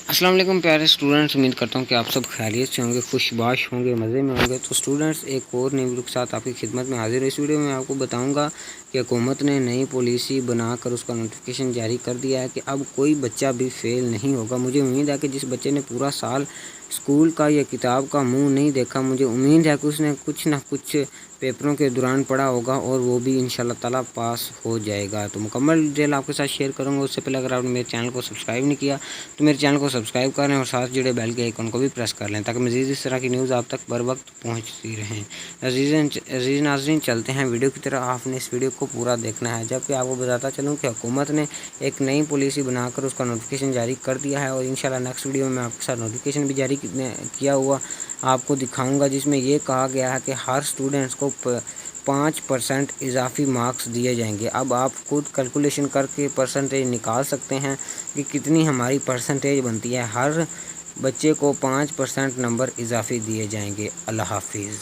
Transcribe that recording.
अस्सलाम वालेकुम प्यारे स्टूडेंट्स, उम्मीद करता हूँ कि आप सब खैरियत से होंगे, खुशबाश होंगे, मज़े में होंगे। तो स्टूडेंट्स, एक और नई वीडियो के साथ आपकी खिदमत में हाजिर है। इस वीडियो में आपको बताऊंगा कि हुकूमत ने नई पॉलिसी बनाकर उसका नोटिफिकेशन जारी कर दिया है कि अब कोई बच्चा भी फेल नहीं होगा। मुझे उम्मीद है कि जिस बच्चे ने पूरा साल स्कूल का या किताब का मुंह नहीं देखा, मुझे उम्मीद है कि उसने कुछ ना कुछ पेपरों के दौरान पढ़ा होगा और वो भी इंशाल्लाह ताला पास हो जाएगा। तो मुकम्मल डिटेल आपके साथ शेयर करूँगा। उससे पहले अगर आपने मेरे चैनल को सब्सक्राइब नहीं किया तो मेरे चैनल को सब्सक्राइब करें और साथ जुड़े बेल के आइकन को भी प्रेस कर लें ताकि मज़ीद इस तरह की न्यूज़ आप तक बर वक्त पहुँचती रहें। अजीज़ नाज़रीन, चलते हैं वीडियो की तरफ। आपने इस वीडियो को पूरा देखना है। जबकि आपको बताता चलूँ कि हुकूमत ने एक नई पॉलिसी बनाकर उसका नोटिफिकेशन जारी कर दिया है और इंशाल्लाह नेक्स्ट वीडियो में आपके साथ नोटिफिकेशन भी जारी किया हुआ आपको दिखाऊंगा, जिसमें ये कहा गया है कि हर स्टूडेंट्स को 5% इजाफी मार्क्स दिए जाएंगे। अब आप खुद कैलकुलेशन करके परसेंटेज निकाल सकते हैं कि कितनी हमारी परसेंटेज बनती है। हर बच्चे को 5% नंबर इजाफी दिए जाएंगे। अल्लाह हाफिज़।